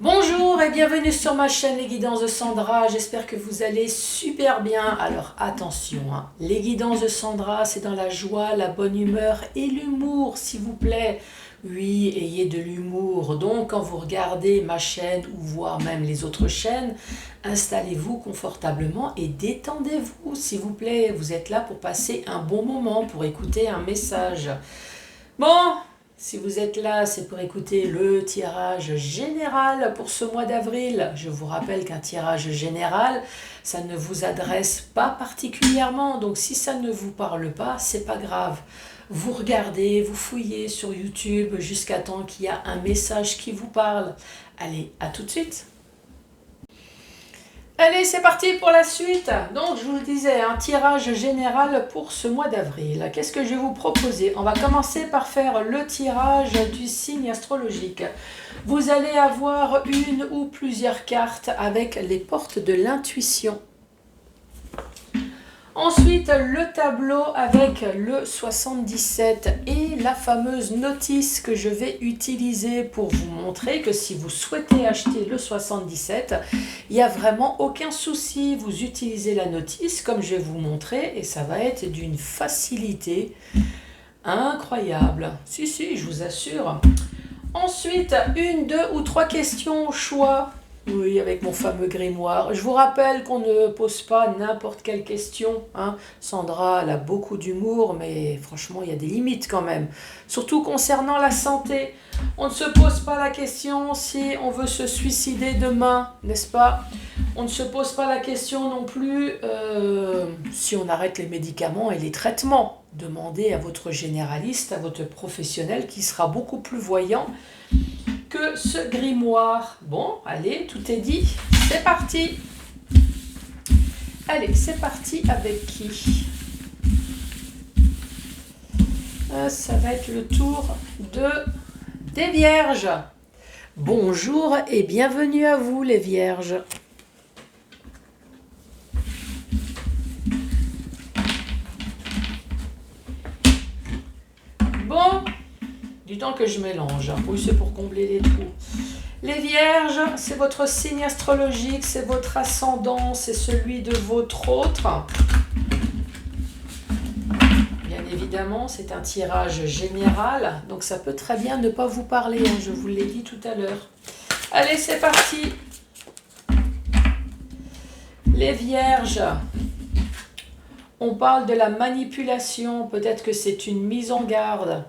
Bonjour et bienvenue sur ma chaîne Les Guidances de Sandra, j'espère que vous allez super bien. Alors attention, les Guidances de Sandra, c'est dans la joie, la bonne humeur et l'humour s'il vous plaît. Oui, ayez de l'humour, donc quand vous regardez ma chaîne ou voire même les autres chaînes, installez-vous confortablement et détendez-vous s'il vous plaît. Vous êtes là pour passer un bon moment, pour écouter un message. Bon, si vous êtes là, c'est pour écouter le tirage général pour ce mois d'avril. Je vous rappelle qu'un tirage général, ça ne vous adresse pas particulièrement. Donc si ça ne vous parle pas, c'est pas grave. Vous regardez, vous fouillez sur YouTube jusqu'à temps qu'il y a un message qui vous parle. Allez, à tout de suite. Allez, c'est parti pour la suite. Donc, je vous le disais, un tirage général pour ce mois d'avril. Qu'est-ce que je vais vous proposer? On va commencer par faire le tirage du signe astrologique. Vous allez avoir une ou plusieurs cartes avec les portes de l'intuition. Ensuite, le tableau avec le 77 et la fameuse notice que je vais utiliser pour vous montrer que si vous souhaitez acheter le 77, il n'y a vraiment aucun souci. Vous utilisez la notice comme je vais vous montrer et ça va être d'une facilité incroyable. Si, je vous assure. Ensuite, une, deux ou trois questions au choix. Oui, avec mon fameux grimoire. Je vous rappelle qu'on ne pose pas n'importe quelle question. Sandra, elle a beaucoup d'humour, mais franchement, il y a des limites quand même. Surtout concernant la santé. On ne se pose pas la question si on veut se suicider demain, n'est-ce pas? On ne se pose pas la question non plus si on arrête les médicaments et les traitements. Demandez à votre généraliste, à votre professionnel qui sera beaucoup plus voyant que ce grimoire. Bon, allez, tout est dit. C'est parti. Allez, c'est parti avec qui? Ça va être le tour des Vierges. Bonjour et bienvenue à vous les Vierges. Bon, du temps que je mélange. Oui, c'est pour combler les trous. Les Vierges, c'est votre signe astrologique, c'est votre ascendant, c'est celui de votre autre. Bien évidemment, c'est un tirage général, donc ça peut très bien ne pas vous parler, je vous l'ai dit tout à l'heure. Allez, c'est parti. Les Vierges, on parle de la manipulation, peut-être que c'est une mise en garde.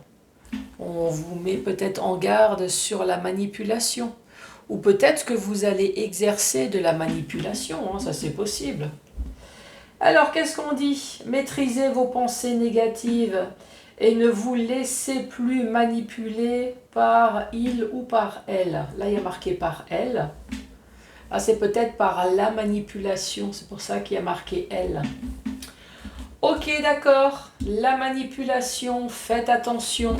On vous met peut-être en garde sur la manipulation. Ou peut-être que vous allez exercer de la manipulation, ça c'est possible. Alors qu'est-ce qu'on dit? Maîtrisez vos pensées négatives et ne vous laissez plus manipuler par il ou par elle. Là il y a marqué par elle. Ah, c'est peut-être par la manipulation, c'est pour ça qu'il y a marqué elle. Ok, d'accord, la manipulation, faites attention.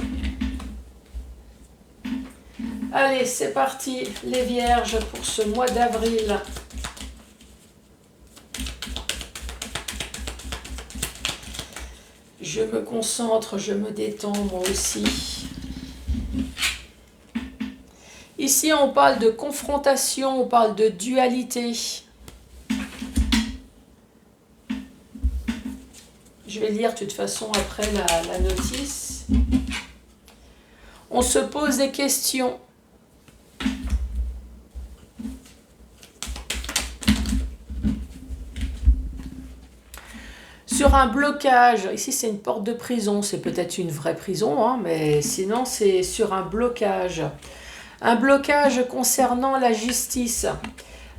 Allez, c'est parti, les Vierges, pour ce mois d'avril. Je me concentre, je me détends moi aussi. Ici, on parle de confrontation, on parle de dualité. Je vais lire de toute façon après la notice. On se pose des questions. Sur un blocage, ici c'est une porte de prison, c'est peut-être une vraie prison, mais sinon c'est sur un blocage. Un blocage concernant la justice.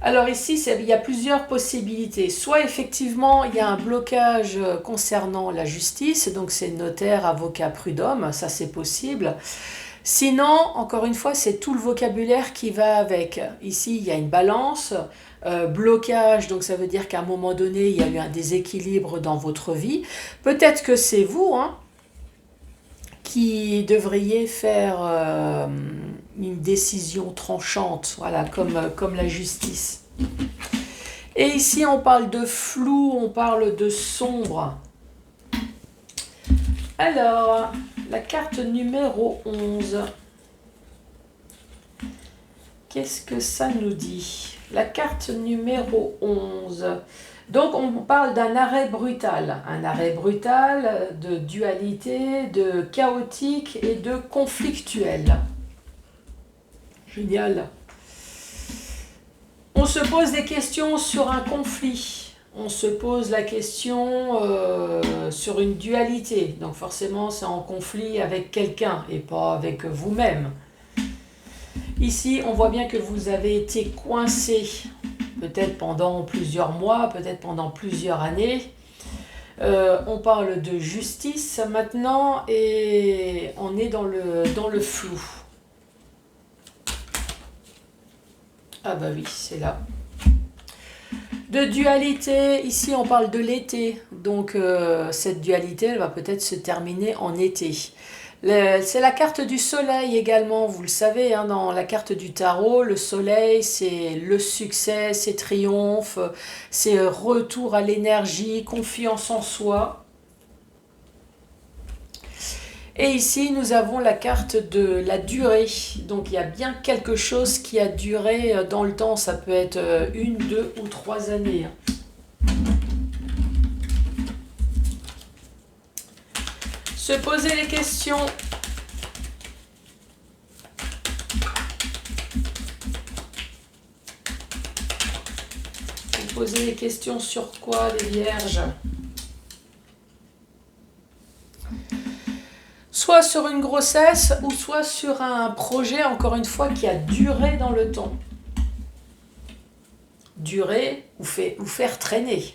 Alors ici, il y a plusieurs possibilités. Soit effectivement, il y a un blocage concernant la justice, donc c'est notaire, avocat, prud'homme, ça c'est possible. Sinon, encore une fois, c'est tout le vocabulaire qui va avec. Ici, il y a une balance, blocage, donc ça veut dire qu'à un moment donné, il y a eu un déséquilibre dans votre vie. Peut-être que c'est vous qui devriez faire une décision tranchante, voilà, comme la justice. Et ici, on parle de flou, on parle de sombre. Alors, la carte numéro 11. Qu'est-ce que ça nous dit? La carte numéro 11. Donc on parle d'un arrêt brutal. Un arrêt brutal de dualité, de chaotique et de conflictuel. Génial. On se pose des questions sur un conflit. On se pose la question sur une dualité. Donc forcément c'est en conflit avec quelqu'un et pas avec vous-même. Ici, on voit bien que vous avez été coincé, peut-être pendant plusieurs mois, peut-être pendant plusieurs années. On parle de justice maintenant et on est dans le flou. Ah bah oui, c'est là. De dualité, ici on parle de l'été. Donc cette dualité, elle va peut-être se terminer en été. C'est la carte du soleil également, vous le savez, hein, dans la carte du tarot, le soleil c'est le succès, c'est triomphe, c'est retour à l'énergie, confiance en soi. Et ici nous avons la carte de la durée, donc il y a bien quelque chose qui a duré dans le temps, ça peut être 1, 2 ou 3 années. Se poser les questions. Vous posez les questions sur quoi, les vierges? Soit sur une grossesse ou soit sur un projet, encore une fois, qui a duré dans le temps. Durer ou faire traîner.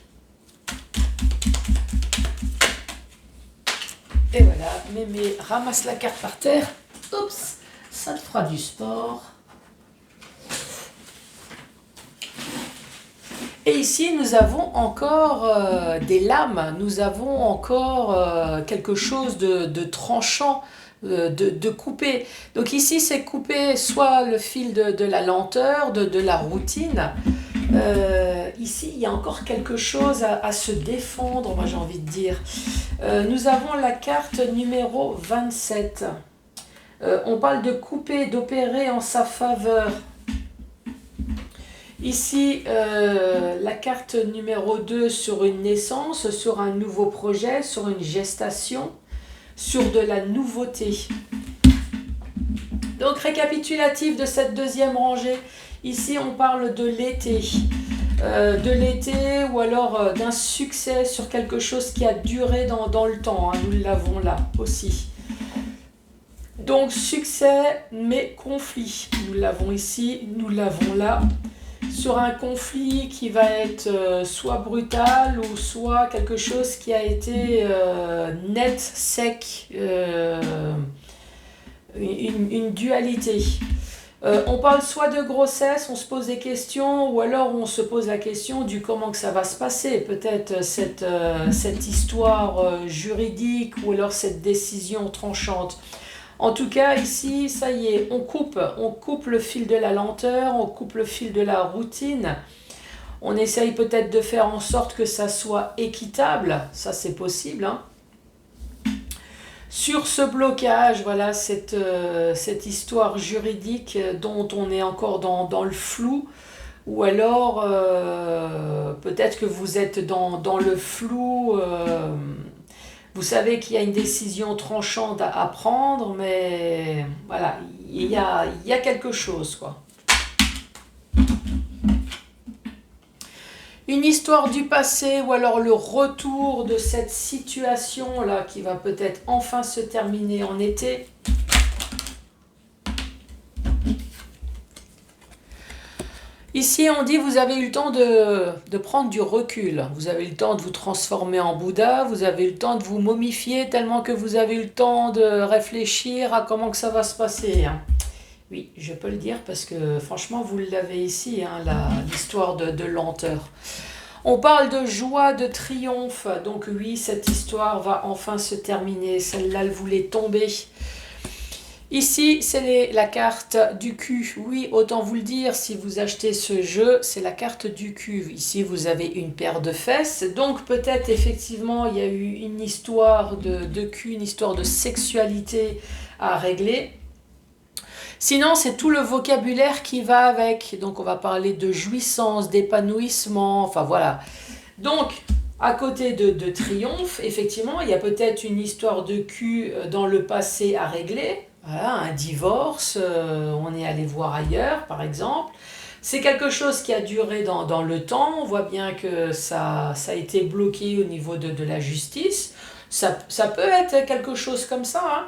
Et voilà, Mémé ramasse la carte par terre. Oups, ça te fera du sport. Et ici, nous avons encore des lames, nous avons encore quelque chose de tranchant, de coupé. Donc ici, c'est couper soit le fil de la lenteur, de la routine. Ici, il y a encore quelque chose à se défendre, moi j'ai envie de dire. Nous avons la carte numéro 27. On parle de couper, d'opérer en sa faveur. Ici, la carte numéro 2 sur une naissance, sur un nouveau projet, sur une gestation, sur de la nouveauté. Donc, récapitulatif de cette deuxième rangée. Ici, on parle de l'été. Ou alors d'un succès sur quelque chose qui a duré dans le temps. Hein, nous l'avons là aussi. Donc, succès, mais conflit. Nous l'avons ici, nous l'avons là. Sur un conflit qui va être soit brutal ou soit quelque chose qui a été net, sec, une dualité. On parle soit de grossesse, on se pose des questions, ou alors on se pose la question du comment que ça va se passer. Peut-être cette histoire juridique ou alors cette décision tranchante. En tout cas, ici, ça y est, on coupe le fil de la lenteur, on coupe le fil de la routine. On essaye peut-être de faire en sorte que ça soit équitable, ça c'est possible. Hein. Sur ce blocage, voilà, cette histoire juridique dont on est encore dans le flou, ou alors peut-être que vous êtes dans le flou. Vous savez qu'il y a une décision tranchante à prendre, mais voilà, il y a quelque chose, quoi. Une histoire du passé ou alors le retour de cette situation-là qui va peut-être enfin se terminer en été. Ici, on dit vous avez eu le temps de prendre du recul. Vous avez eu le temps de vous transformer en Bouddha. Vous avez eu le temps de vous momifier tellement que vous avez eu le temps de réfléchir à comment que ça va se passer. Hein. Oui, je peux le dire parce que franchement, vous l'avez ici, hein, l'histoire de lenteur. On parle de joie, de triomphe. Donc oui, cette histoire va enfin se terminer. Celle-là, elle voulait tomber. Ici, c'est la carte du cul. Oui, autant vous le dire, si vous achetez ce jeu, c'est la carte du cul. Ici, vous avez une paire de fesses. Donc, peut-être, effectivement, il y a eu une histoire de cul, une histoire de sexualité à régler. Sinon, c'est tout le vocabulaire qui va avec. Donc, on va parler de jouissance, d'épanouissement, enfin voilà. Donc, à côté de triomphe, effectivement, il y a peut-être une histoire de cul dans le passé à régler. Voilà, un divorce, on est allé voir ailleurs, par exemple. C'est quelque chose qui a duré dans le temps. On voit bien que ça a été bloqué au niveau de la justice. Ça peut être quelque chose comme ça, hein.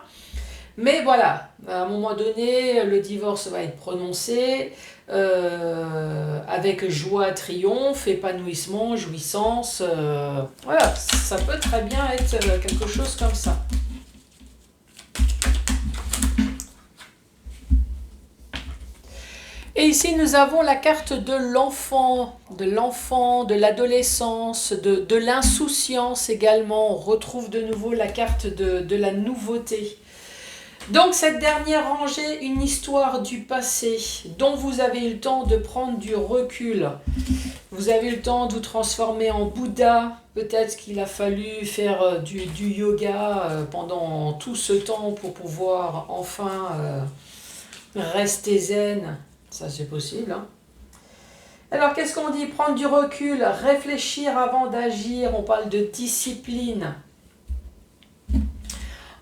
Mais voilà, à un moment donné, le divorce va être prononcé avec joie, triomphe, épanouissement, jouissance. Voilà, ça peut très bien être quelque chose comme ça. Et ici, nous avons la carte de l'enfant, de l'adolescence, de l'insouciance également. On retrouve de nouveau la carte de la nouveauté. Donc cette dernière rangée, une histoire du passé dont vous avez eu le temps de prendre du recul. Vous avez eu le temps de vous transformer en Bouddha. Peut-être qu'il a fallu faire du yoga pendant tout ce temps pour pouvoir enfin rester zen. Ça c'est possible, hein. Alors qu'est-ce qu'on dit? Prendre du recul, réfléchir avant d'agir. On parle de discipline.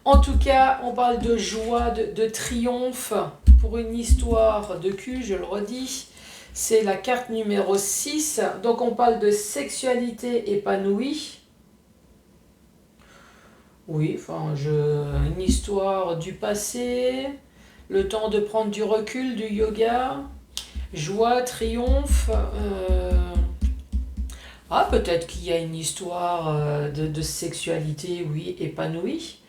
En tout cas, on parle de joie, de triomphe pour une histoire de cul, je le redis. C'est la carte numéro 6. Donc on parle de sexualité épanouie. Oui, enfin, une histoire du passé, le temps de prendre du recul, du yoga, joie, triomphe. Ah, peut-être qu'il y a une histoire de sexualité, oui, épanouie.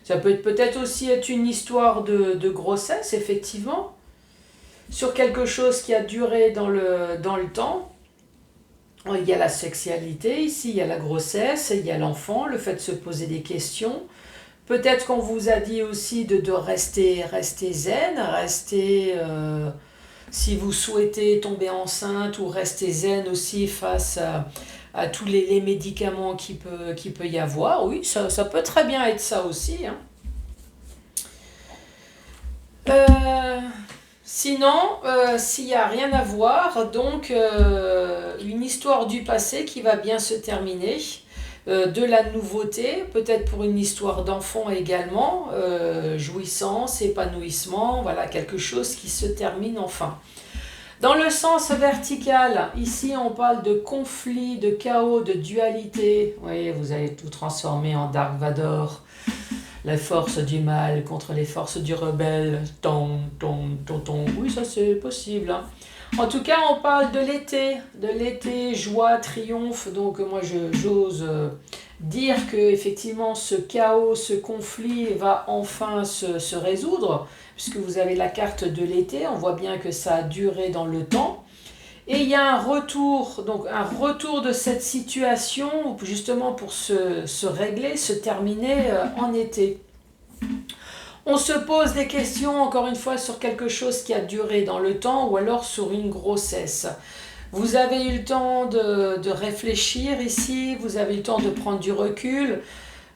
Ça peut peut-être aussi être une histoire de grossesse, effectivement, sur quelque chose qui a duré dans le temps. Il y a la sexualité ici, il y a la grossesse, il y a l'enfant, le fait de se poser des questions. Peut-être qu'on vous a dit aussi de rester zen, si vous souhaitez tomber enceinte ou rester zen aussi face à tous les médicaments qu'il peut y avoir. Oui, ça peut très bien être ça aussi, hein. Sinon, s'il n'y a rien à voir, donc une histoire du passé qui va bien se terminer, de la nouveauté, peut-être pour une histoire d'enfant également, jouissance, épanouissement, voilà, quelque chose qui se termine enfin. Dans le sens vertical, ici on parle de conflit, de chaos, de dualité. Oui, vous allez tout transformer en Dark Vador. Les forces du mal contre les forces du rebelle. Ton. Oui, ça c'est possible, hein. En tout cas, on parle de l'été, joie, triomphe. Donc moi, j'ose dire que effectivement, ce chaos, ce conflit va enfin se résoudre, puisque vous avez la carte de l'été. On voit bien que ça a duré dans le temps. Et il y a un retour de cette situation, justement pour se régler, se terminer en été. On se pose des questions, encore une fois, sur quelque chose qui a duré dans le temps ou alors sur une grossesse. Vous avez eu le temps de réfléchir ici, vous avez eu le temps de prendre du recul.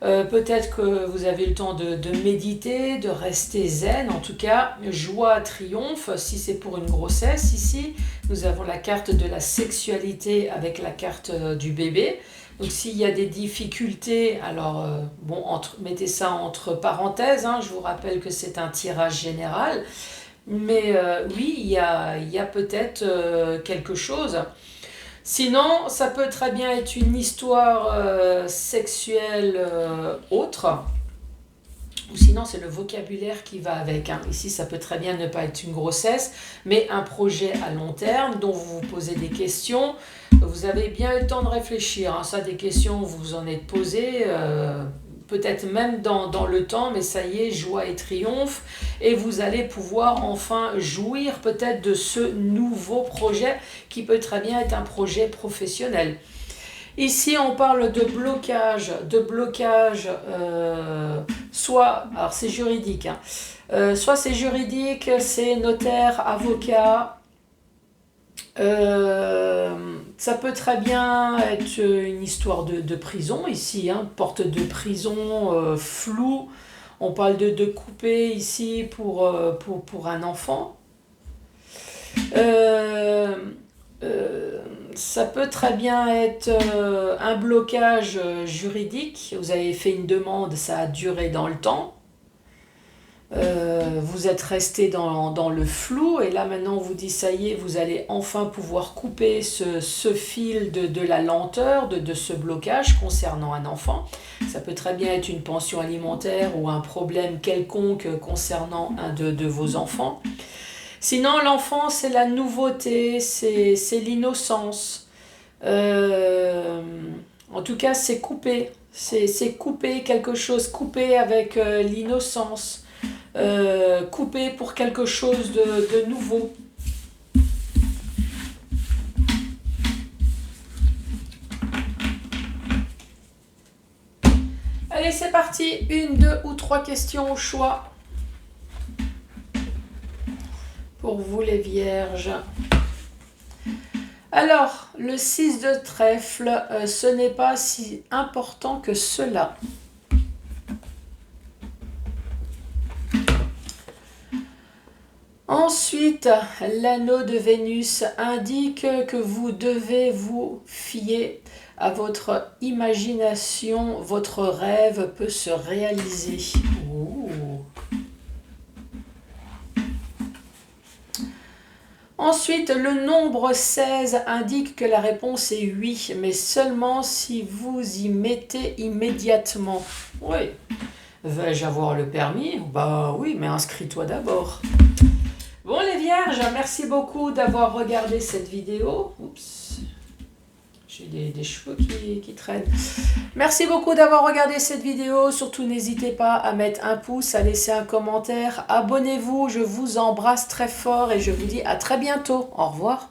Peut-être que vous avez eu le temps de méditer, de rester zen. En tout cas, joie, triomphe, si c'est pour une grossesse ici. Nous avons la carte de la sexualité avec la carte du bébé. Donc s'il y a des difficultés, alors mettez ça entre parenthèses, hein. Je vous rappelle que c'est un tirage général. Mais oui, il y a peut-être quelque chose. Sinon, ça peut très bien être une histoire sexuelle autre. Ou sinon, c'est le vocabulaire qui va avec, hein. Ici, ça peut très bien ne pas être une grossesse, mais un projet à long terme dont vous vous posez des questions. Vous avez bien eu le temps de réfléchir, hein. Ça, des questions, vous vous en êtes posées, peut-être même dans le temps, mais ça y est, joie et triomphe. Et vous allez pouvoir enfin jouir peut-être de ce nouveau projet qui peut très bien être un projet professionnel. Ici, on parle de blocage, soit, alors c'est juridique, hein, soit c'est juridique, c'est notaire, avocat. Ça peut très bien être une histoire de prison ici, hein, porte de prison floue. On parle de couper ici pour un enfant. Ça peut très bien être un blocage juridique. Vous avez fait une demande, ça a duré dans le temps. Vous êtes resté dans le flou et là maintenant on vous dit ça y est, vous allez enfin pouvoir couper ce fil de la lenteur, de ce blocage concernant un enfant. Ça peut très bien être une pension alimentaire ou un problème quelconque concernant un de vos enfants. Sinon l'enfant c'est la nouveauté, c'est l'innocence. En tout cas c'est couper, c'est couper quelque chose, couper avec l'innocence. Couper pour quelque chose de nouveau. Allez, c'est parti. 1, 2 ou 3 questions au choix. Pour vous les vierges. Alors, le 6 de trèfle, ce n'est pas si important que cela. Ensuite, l'anneau de Vénus indique que vous devez vous fier à votre imagination. Votre rêve peut se réaliser. Ouh. Ensuite, le nombre 16 indique que la réponse est oui, mais seulement si vous y mettez immédiatement. Oui. Vais-je avoir le permis? Bah oui, mais inscris-toi d'abord. Bon les vierges, merci beaucoup d'avoir regardé cette vidéo. Oups, j'ai des cheveux qui traînent. Merci beaucoup d'avoir regardé cette vidéo. Surtout n'hésitez pas à mettre un pouce, à laisser un commentaire. Abonnez-vous, je vous embrasse très fort et je vous dis à très bientôt. Au revoir.